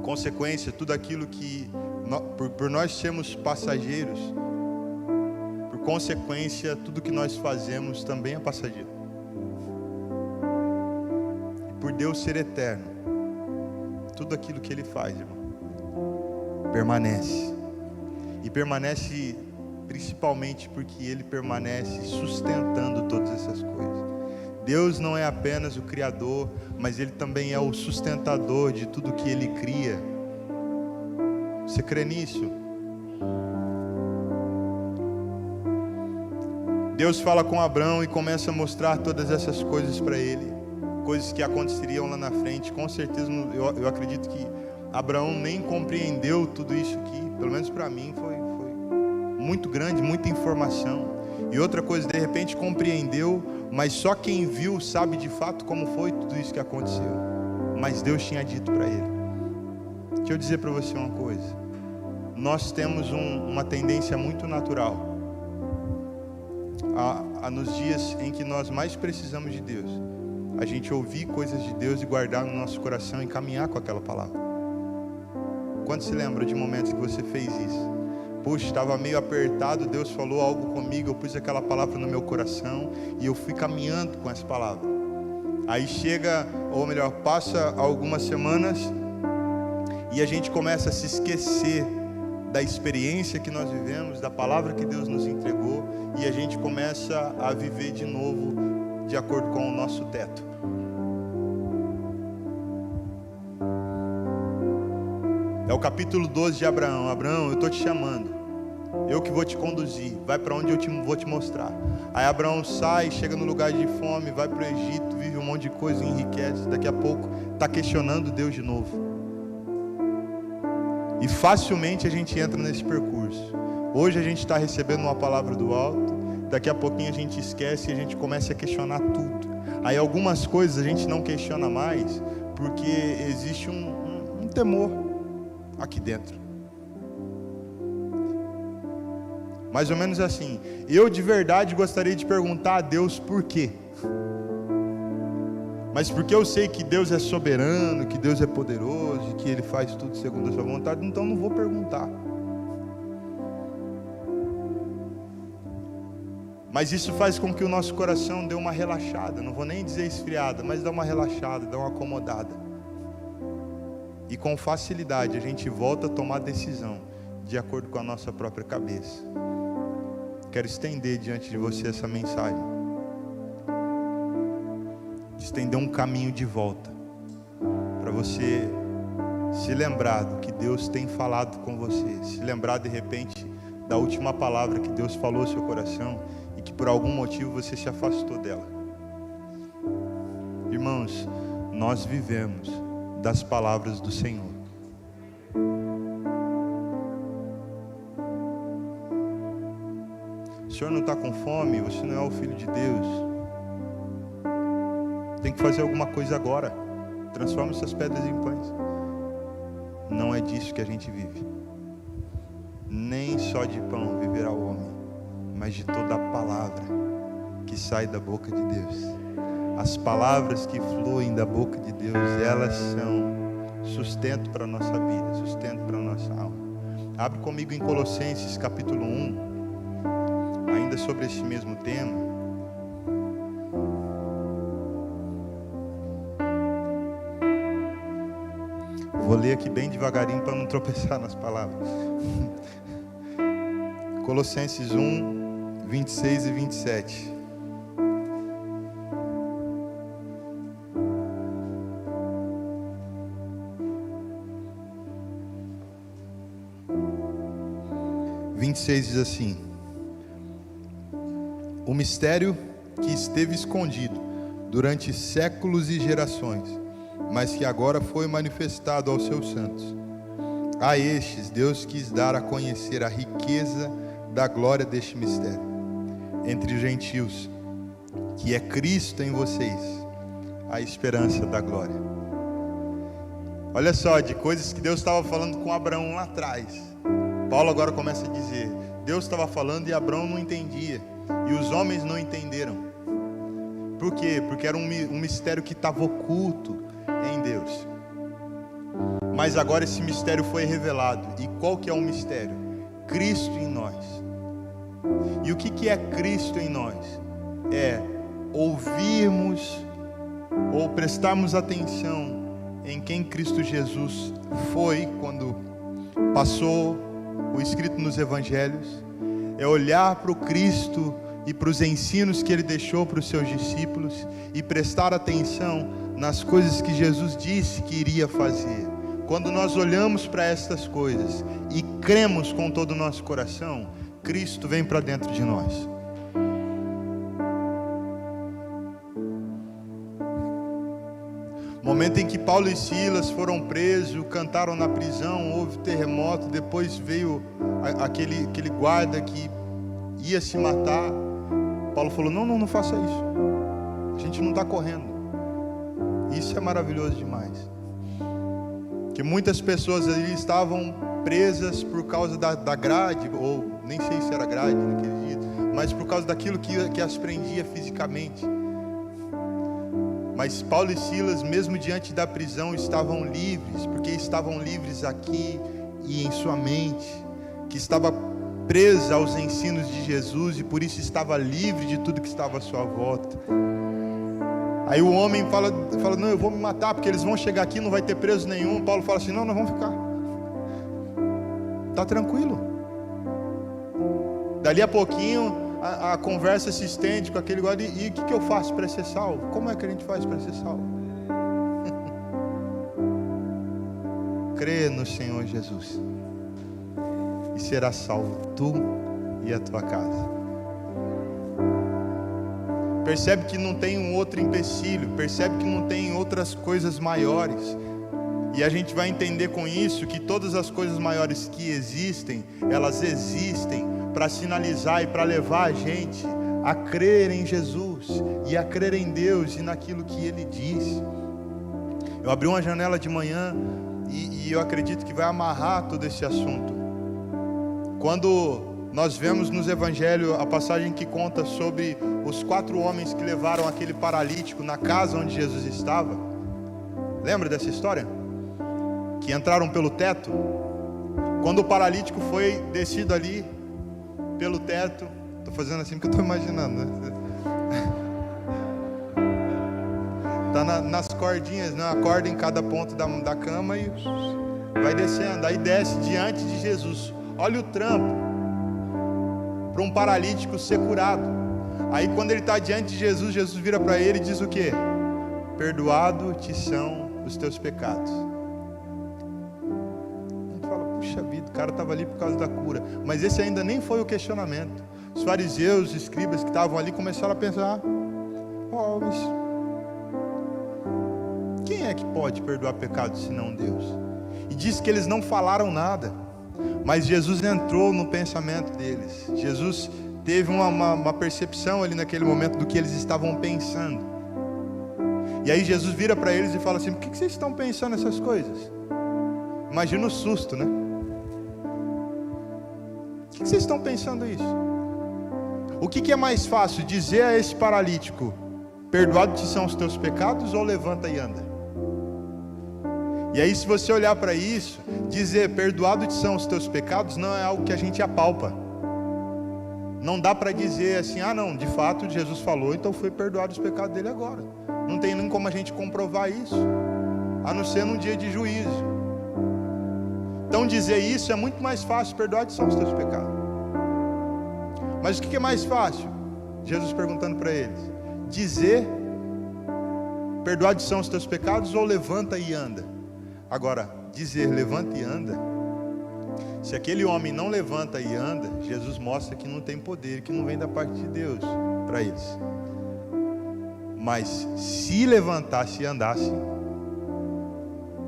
Consequência, tudo aquilo que, por nós sermos passageiros, por consequência, tudo que nós fazemos também é passageiro. Por Deus ser eterno, tudo aquilo que Ele faz, irmão, permanece. E permanece principalmente porque Ele permanece sustentando todas essas coisas. Deus não é apenas o Criador, mas Ele também é o sustentador de tudo que Ele cria. Você crê nisso? Deus fala com Abraão e começa a mostrar todas essas coisas para ele. Coisas que aconteceriam lá na frente. Com certeza, eu acredito que Abraão nem compreendeu tudo isso aqui. Pelo menos para mim foi muito grande, muita informação. E outra coisa, de repente compreendeu, mas só quem viu sabe de fato como foi tudo isso que aconteceu. Mas Deus tinha dito para ele. Deixa eu dizer para você uma coisa. Nós temos uma tendência muito natural a nos dias em que nós mais precisamos de Deus, a gente ouvir coisas de Deus e guardar no nosso coração e caminhar com aquela palavra. Quando se lembra de momentos que você fez isso? Puxa, estava meio apertado, Deus falou algo comigo, eu pus aquela palavra no meu coração e eu fui caminhando com essa palavra. Aí chega, ou melhor, passa algumas semanas e a gente começa a se esquecer da experiência que nós vivemos, da palavra que Deus nos entregou, e a gente começa a viver de novo de acordo com o nosso teto. É o capítulo 12 de Abraão. Abraão, eu estou te chamando, eu que vou te conduzir, vai para onde eu vou te mostrar. Aí Abraão sai, chega no lugar de fome, vai para o Egito, vive um monte de coisa, enriquece, daqui a pouco está questionando Deus de novo. E facilmente a gente entra nesse percurso. Hoje a gente está recebendo uma palavra do alto, daqui a pouquinho a gente esquece e a gente começa a questionar tudo. Aí algumas coisas a gente não questiona mais, porque existe um temor aqui dentro. Mais ou menos assim. Eu de verdade gostaria de perguntar a Deus por quê. Mas porque eu sei que Deus é soberano, que Deus é poderoso, que Ele faz tudo segundo a sua vontade, então não vou perguntar. Mas isso faz com que o nosso coração dê uma relaxada, não vou nem dizer esfriada, mas dá uma relaxada, dá uma acomodada. E com facilidade a gente volta a tomar decisão de acordo com a nossa própria cabeça. Quero estender diante de você essa mensagem. Estender um caminho de volta, para você se lembrar do que Deus tem falado com você, se lembrar de repente da última palavra que Deus falou ao seu coração e que por algum motivo você se afastou dela. Irmãos, nós vivemos das palavras do Senhor. O senhor não está com fome, você não é o Filho de Deus, tem que fazer alguma coisa agora. Transforma essas pedras em pães. Não é disso que a gente vive. Nem só de pão viverá o homem, mas de toda a palavra que sai da boca de Deus. As palavras que fluem da boca de Deus, elas são sustento para a nossa vida, sustento para a nossa alma. Abre comigo em Colossenses capítulo 1, ainda sobre esse mesmo tema. Vou ler aqui bem devagarinho para não tropeçar nas palavras. Colossenses 1, 26 e 27. Diz assim: o mistério que esteve escondido durante séculos e gerações, mas que agora foi manifestado aos seus santos. A estes Deus quis dar a conhecer a riqueza da glória deste mistério entre os gentios, que é Cristo em vocês, a esperança da glória. Olha só, de coisas que Deus estava falando com Abraão lá atrás, Paulo agora começa a dizer: Deus estava falando e Abraão não entendia, e os homens não entenderam. Por quê? Porque era um mistério que estava oculto em Deus. Mas agora esse mistério foi revelado. E qual que é o mistério? Cristo em nós. E o que é Cristo em nós? É ouvirmos ou prestarmos atenção em quem Cristo Jesus foi quando passou o escrito nos evangelhos. É olhar para o Cristo e para os ensinos que Ele deixou para os seus discípulos e prestar atenção nas coisas que Jesus disse que iria fazer. Quando nós olhamos para estas coisas e cremos com todo o nosso coração, Cristo vem para dentro de nós. Momento em que Paulo e Silas foram presos, cantaram na prisão, houve terremoto, depois veio aquele guarda que ia se matar. Paulo falou: não faça isso, a gente não está correndo. Isso é maravilhoso demais, que muitas pessoas ali estavam presas por causa da grade, ou nem sei se era grade naquele dia, mas por causa daquilo que as prendia fisicamente. Mas Paulo e Silas, mesmo diante da prisão, estavam livres, porque estavam livres aqui e em sua mente, que estava presa aos ensinos de Jesus e por isso estava livre de tudo que estava à sua volta. Aí o homem fala: não, eu vou me matar porque eles vão chegar aqui, não vai ter preso nenhum. Paulo fala assim: não, nós vamos ficar, tá tranquilo. Dali a pouquinho a conversa se estende com aquele guarda: e o que eu faço para ser salvo? Como é que a gente faz para ser salvo? Crê no Senhor Jesus e será salvo tu e a tua casa. Percebe que não tem um outro empecilho, percebe que não tem outras coisas maiores. E a gente vai entender com isso que todas as coisas maiores que existem, elas existem para sinalizar e para levar a gente a crer em Jesus e a crer em Deus e naquilo que Ele diz. Eu abri uma janela de manhã e eu acredito que vai amarrar todo esse assunto. Quando nós vemos nos evangelhos a passagem que conta sobre os 4 homens que levaram aquele paralítico na casa onde Jesus estava. Lembra dessa história? Que entraram pelo teto. Quando o paralítico foi descido ali pelo teto, estou Estou fazendo assim porque eu estou imaginando, né? Tá nas cordinhas, né? Uma corda em cada ponto da cama e vai descendo. Aí desce diante de Jesus. Olha o trampo para um paralítico ser curado. Aí quando ele está diante de Jesus, Jesus vira para ele e diz o quê? Perdoado te são os teus pecados. A gente fala, puxa vida, o cara estava ali por causa da cura. Mas esse ainda nem foi o questionamento. Os fariseus, os escribas que estavam ali começaram a pensar, mas quem é que pode perdoar pecados senão Deus? E diz que eles não falaram nada, mas Jesus entrou no pensamento deles. Jesus teve uma percepção ali naquele momento do que eles estavam pensando. E aí Jesus vira para eles e fala assim, por que vocês estão pensando essas coisas? Imagina o susto, né? Por que vocês estão pensando isso? O que é mais fácil, dizer a esse paralítico, perdoado te são os teus pecados, ou levanta e anda? E aí se você olhar para isso, dizer perdoado te são os teus pecados, não é algo que a gente apalpa. Não dá para dizer assim, não, de fato Jesus falou, então foi perdoado os pecados dele agora. Não tem nem como a gente comprovar isso, a não ser num dia de juízo. Então dizer isso é muito mais fácil, perdoado te são os teus pecados. Mas o que é mais fácil? Jesus perguntando para eles, dizer perdoado são os teus pecados, ou levanta e anda? Agora, dizer levanta e anda, se aquele homem não levanta e anda, Jesus mostra que não tem poder, que não vem da parte de Deus para eles. Mas se levantasse e andasse,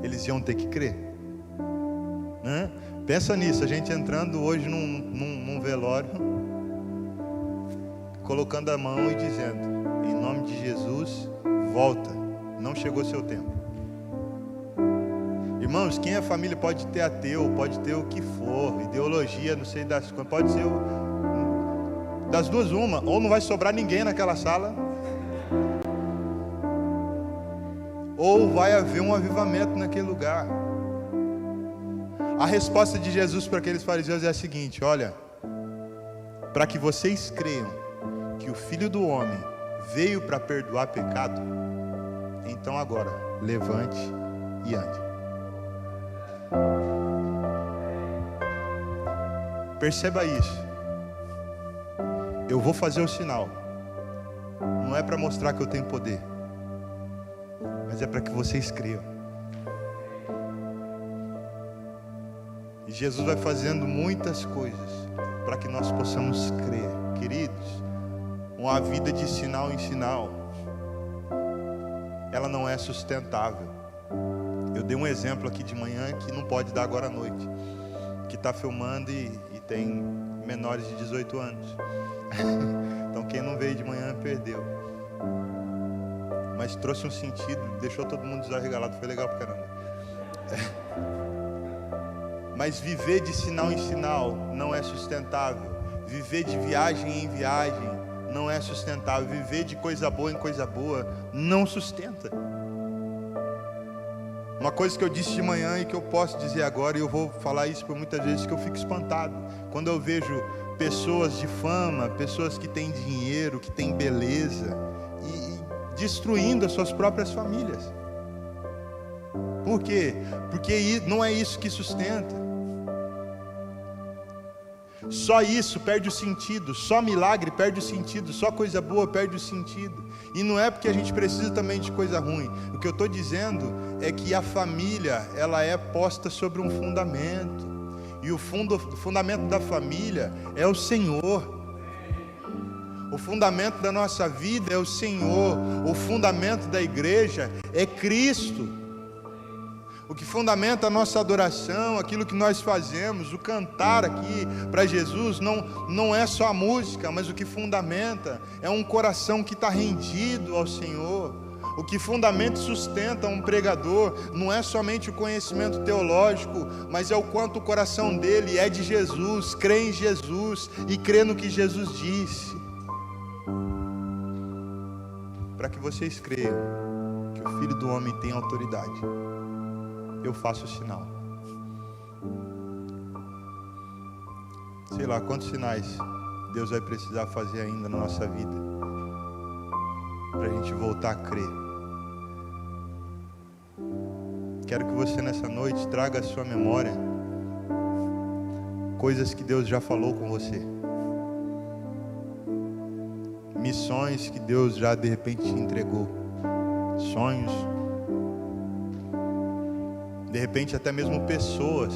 eles iam ter que crer, né? Pensa nisso, a gente entrando hoje num velório, colocando a mão e dizendo, em nome de Jesus, volta, não chegou seu tempo. Irmãos, quem é família pode ter ateu, pode ter o que for, ideologia, não sei das coisas, pode ser das duas uma, ou não vai sobrar ninguém naquela sala, ou vai haver um avivamento naquele lugar. A resposta de Jesus para aqueles fariseus é a seguinte, olha, para que vocês creiam que o Filho do Homem veio para perdoar pecado, então agora, levante e ande. Perceba isso. Eu vou fazer o sinal. Não é para mostrar que eu tenho poder, mas é para que vocês creiam. E Jesus vai fazendo muitas coisas para que nós possamos crer. Queridos, uma vida de sinal em sinal, ela não é sustentável. Eu dei um exemplo aqui de manhã que não pode dar agora à noite, que está filmando e tem menores de 18 anos. Então quem não veio de manhã perdeu. Mas trouxe um sentido, deixou todo mundo desarregalado, foi legal pra caramba. Mas viver de sinal em sinal não é sustentável. Viver de viagem em viagem não é sustentável. Viver de coisa boa em coisa boa não sustenta. Uma coisa que eu disse de manhã e que eu posso dizer agora, e eu vou falar isso por muitas vezes, que eu fico espantado quando eu vejo pessoas de fama, pessoas que têm dinheiro, que têm beleza, e destruindo as suas próprias famílias. Por quê? Porque não é isso que sustenta. Só isso perde o sentido, só milagre perde o sentido, só coisa boa perde o sentido. E não é porque a gente precisa também de coisa ruim. O que eu estou dizendo é que a família, ela é posta sobre um fundamento. E o fundamento da família é o Senhor. O fundamento da nossa vida é o Senhor. O fundamento da igreja é Cristo. O que fundamenta a nossa adoração, aquilo que nós fazemos, o cantar aqui para Jesus, não é só a música, mas o que fundamenta é um coração que está rendido ao Senhor. O que fundamenta e sustenta um pregador não é somente o conhecimento teológico, mas é o quanto o coração dele é de Jesus, crê em Jesus e crê no que Jesus disse. Para que vocês creiam que o Filho do Homem tem autoridade, eu faço o sinal. Sei lá quantos sinais Deus vai precisar fazer ainda na nossa vida, para a gente voltar a crer. Quero que você nessa noite traga à sua memória coisas que Deus já falou com você, missões que Deus já de repente te entregou, sonhos, de repente até mesmo pessoas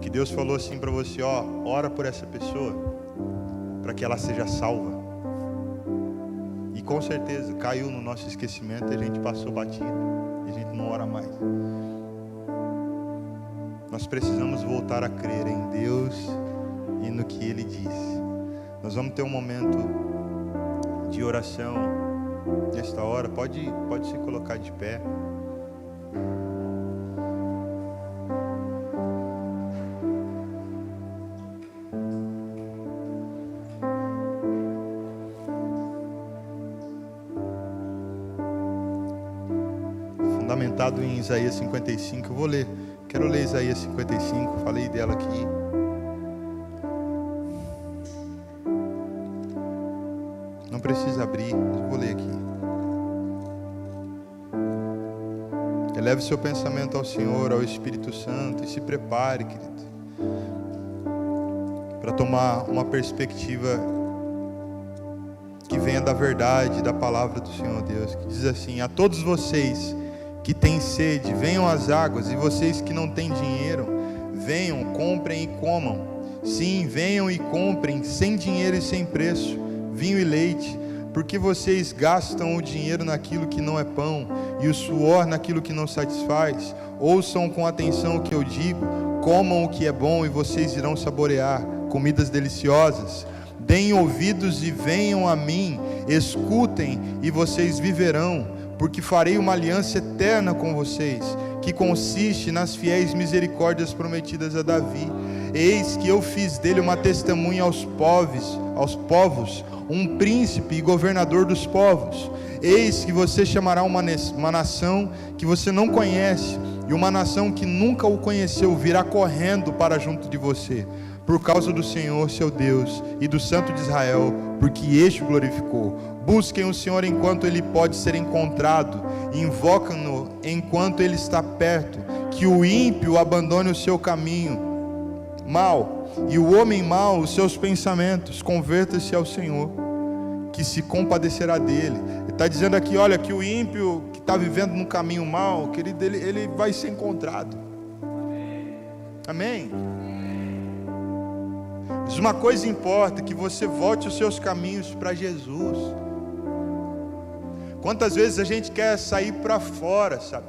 que Deus falou assim para você: ó, ora por essa pessoa para que ela seja salva. E com certeza caiu no nosso esquecimento e a gente passou batido, e a gente não ora mais. Nós precisamos voltar a crer em Deus e no que Ele diz. Nós vamos ter um momento de oração nesta hora. Pode se colocar de pé. Fundamentado em Isaías 55, eu vou ler. Quero ler Isaías 55, falei dela aqui. Não precisa abrir, mas eu vou ler aqui. Eleve seu pensamento ao Senhor, ao Espírito Santo, e se prepare, querido, para tomar uma perspectiva que venha da verdade, da palavra do Senhor Deus, que diz assim: a todos vocês que têm sede, venham às águas, e vocês que não têm dinheiro, venham, comprem e comam. Sim, venham e comprem, sem dinheiro e sem preço, vinho e leite, porque vocês gastam o dinheiro naquilo que não é pão, e o suor naquilo que não satisfaz. Ouçam com atenção o que eu digo, comam o que é bom, e vocês irão saborear comidas deliciosas. Deem ouvidos e venham a mim, escutem e vocês viverão, porque farei uma aliança eterna com vocês, que consiste nas fiéis misericórdias prometidas a Davi. Eis que eu fiz dele uma testemunha aos povos, um príncipe e governador dos povos. Eis que você chamará uma nação que você não conhece, e uma nação que nunca o conheceu virá correndo para junto de você, por causa do Senhor seu Deus e do Santo de Israel, porque este o glorificou. Busquem o Senhor enquanto Ele pode ser encontrado, e invocam-no enquanto Ele está perto. Que o ímpio abandone o seu caminho mal, e o homem mau os seus pensamentos. Converta-se ao Senhor, que se compadecerá dele. Ele está dizendo aqui, olha, que o ímpio que está vivendo no caminho mal, querido, ele vai ser encontrado. Amém? Mas uma coisa importa, que você volte os seus caminhos para Jesus. Quantas vezes a gente quer sair para fora, sabe?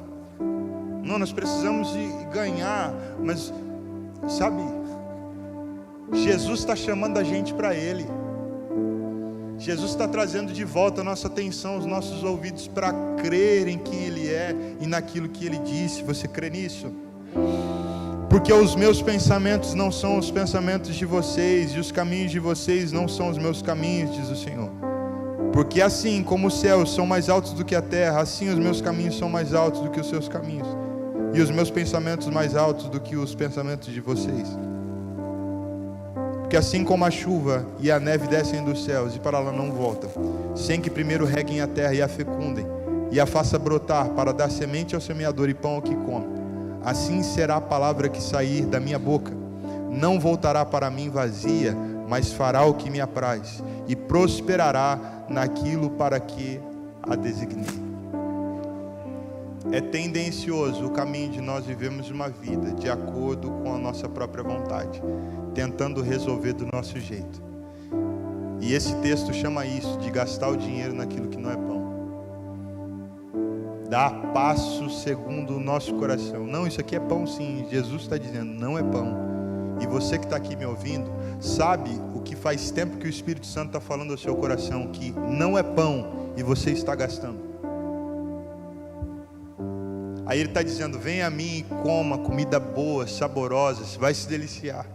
Não, nós precisamos de ganhar, mas, sabe, Jesus está chamando a gente para Ele. Jesus está trazendo de volta a nossa atenção, os nossos ouvidos, para crer em quem Ele é e naquilo que Ele disse. Você crê nisso? Porque os meus pensamentos não são os pensamentos de vocês, e os caminhos de vocês não são os meus caminhos, diz o Senhor. Porque assim como os céus são mais altos do que a terra, assim os meus caminhos são mais altos do que os seus caminhos, e os meus pensamentos mais altos do que os pensamentos de vocês. Porque assim como a chuva e a neve descem dos céus e para lá não voltam, sem que primeiro reguem a terra e a fecundem, e a faça brotar para dar semente ao semeador e pão ao que come, assim será a palavra que sair da minha boca. Não voltará para mim vazia, mas fará o que me apraz, e prosperará naquilo para que a designei. É tendencioso o caminho de nós vivemos uma vida de acordo com a nossa própria vontade, tentando resolver do nosso jeito. E esse texto chama isso de gastar o dinheiro naquilo que não é pão. Dar passo segundo o nosso coração. Não, isso aqui é pão sim. Jesus está dizendo, não é pão. E você que está aqui me ouvindo, sabe o que faz tempo que o Espírito Santo está falando ao seu coração, que não é pão e você está gastando. Aí Ele está dizendo, venha a mim e coma comida boa, saborosa, você vai se deliciar.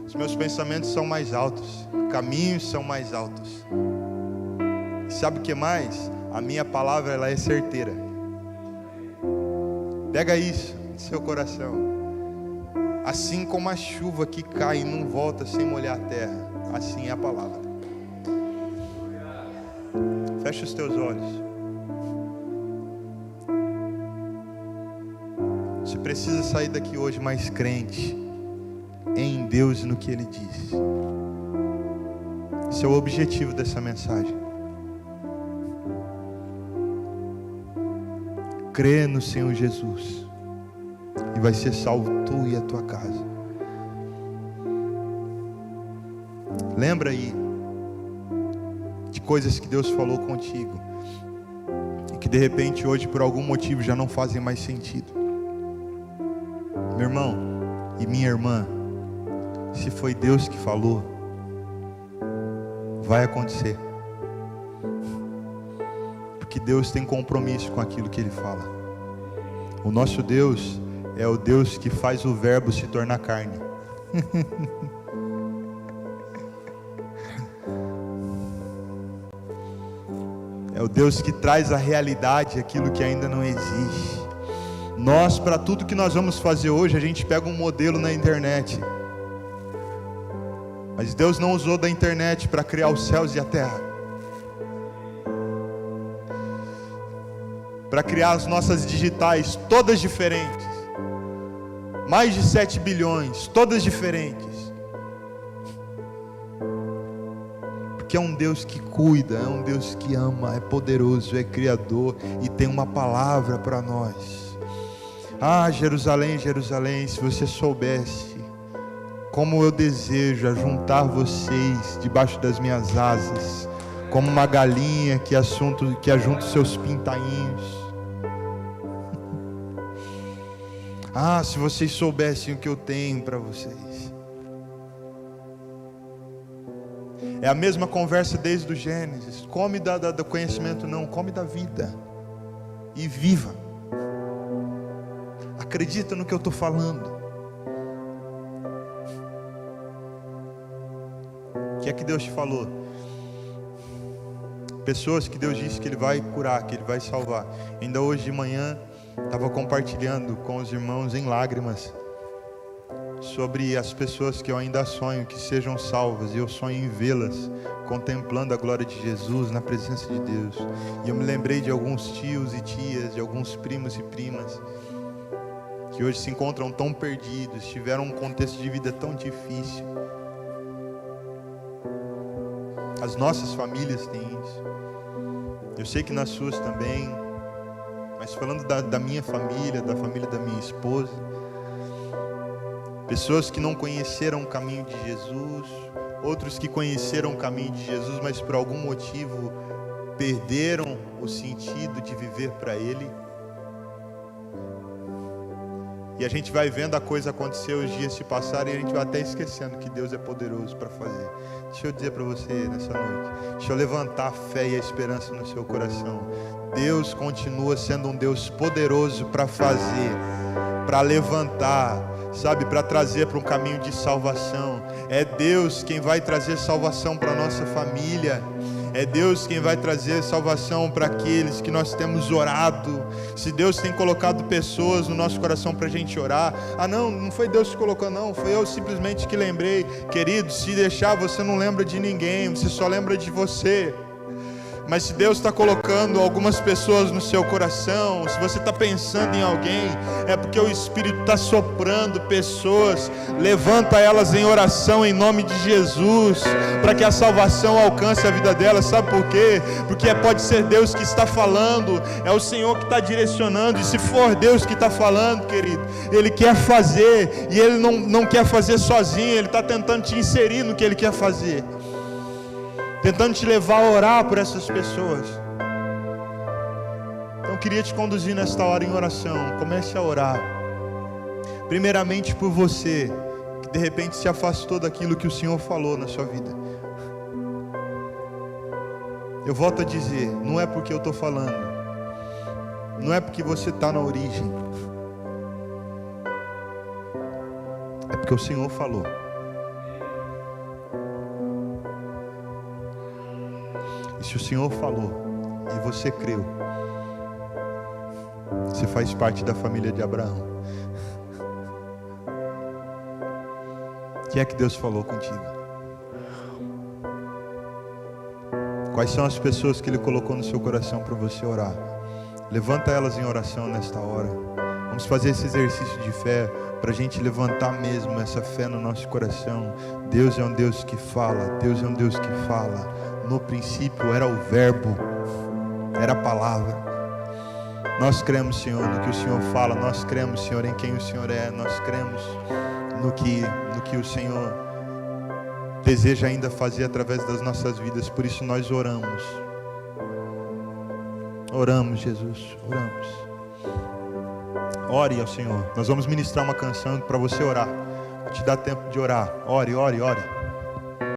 Os meus pensamentos são mais altos, caminhos são mais altos. E sabe o que mais? A minha palavra, ela é certeira. Pega isso no seu coração. Assim como a chuva que cai e não volta sem molhar a terra, assim é a palavra. Fecha os teus olhos. Você precisa sair daqui hoje mais crente em Deus e no que Ele diz. Esse é o objetivo dessa mensagem. Crê no Senhor Jesus e vai ser salvo tu e a tua casa. Lembra aí de coisas que Deus falou contigo e que de repente hoje por algum motivo já não fazem mais sentido. Meu irmão e minha irmã, se foi Deus que falou, vai acontecer. Porque Deus tem compromisso com aquilo que Ele fala. O nosso Deus é o Deus que faz o verbo se tornar carne. É o Deus que traz à realidade aquilo que ainda não existe. Nós, para tudo que nós vamos fazer hoje, a gente pega um modelo na internet. Mas Deus não usou da internet para criar os céus e a terra, para criar as nossas digitais, todas diferentes. Mais de 7 bilhões, todas diferentes. Porque é um Deus que cuida, é um Deus que ama, é poderoso, é criador e tem uma palavra para nós. Ah, Jerusalém, Jerusalém, se você soubesse como eu desejo ajuntar vocês debaixo das minhas asas, como uma galinha que ajunta os seus pintainhos. Ah, se vocês soubessem o que eu tenho para vocês. É a mesma conversa desde o Gênesis. Come do conhecimento não, come da vida. E viva. Acredita no que eu estou falando. O que é que Deus te falou? Pessoas que Deus disse que Ele vai curar, que Ele vai salvar. Ainda hoje de manhã, estava compartilhando com os irmãos em lágrimas sobre as pessoas que eu ainda sonho que sejam salvas, e eu sonho em vê-las contemplando a glória de Jesus na presença de Deus. E eu me lembrei de alguns tios e tias, de alguns primos e primas que hoje se encontram tão perdidos, tiveram um contexto de vida tão difícil. As nossas famílias têm isso. Eu sei que nas suas também. Mas falando da minha família, da família da minha esposa. Pessoas que não conheceram o caminho de Jesus. Outros que conheceram o caminho de Jesus, mas por algum motivo perderam o sentido de viver para Ele. E a gente vai vendo a coisa acontecer, os dias se passarem, e a gente vai até esquecendo que Deus é poderoso para fazer. Deixa eu dizer para você nessa noite, deixa eu levantar a fé e a esperança no seu coração. Deus continua sendo um Deus poderoso para fazer, para levantar, sabe, para trazer para um caminho de salvação. É Deus quem vai trazer salvação para a nossa família. É Deus quem vai trazer salvação para aqueles que nós temos orado. Se Deus tem colocado pessoas no nosso coração para a gente orar, não foi Deus que colocou não, foi eu simplesmente que lembrei. Querido, se deixar você não lembra de ninguém, você só lembra de você. Mas se Deus está colocando algumas pessoas no seu coração, se você está pensando em alguém, é porque o Espírito está soprando pessoas. Levanta elas em oração em nome de Jesus, para que a salvação alcance a vida delas. Sabe por quê? Porque pode ser Deus que está falando, é o Senhor que está direcionando. E se for Deus que está falando, querido, Ele quer fazer, e Ele não quer fazer sozinho. Ele está tentando te inserir no que Ele quer fazer, tentando te levar a orar por essas pessoas. Então eu queria te conduzir nesta hora em oração. Comece a orar, primeiramente por você, que de repente se afastou daquilo que o Senhor falou na sua vida. Eu volto a dizer, não é porque eu estou falando, não é porque você está na origem, é porque o Senhor falou. E se o Senhor falou e você creu, você faz parte da família de Abraão. que é que Deus falou contigo? Quais são as pessoas que Ele colocou no seu coração para você orar? Levanta elas em oração nesta hora. Vamos fazer esse exercício de fé para a gente levantar mesmo essa fé no nosso coração. Deus é um Deus que fala, Deus é um Deus que fala. No princípio era o verbo, era a palavra. Nós cremos, Senhor, no que o Senhor fala, nós cremos, Senhor, em quem o Senhor é, nós cremos no que o Senhor deseja ainda fazer através das nossas vidas. Por isso nós oramos. Oramos, Jesus, oramos. Ore ao Senhor. Nós vamos ministrar uma canção para você orar. Vou te dar tempo de orar. Ore, ore, ore.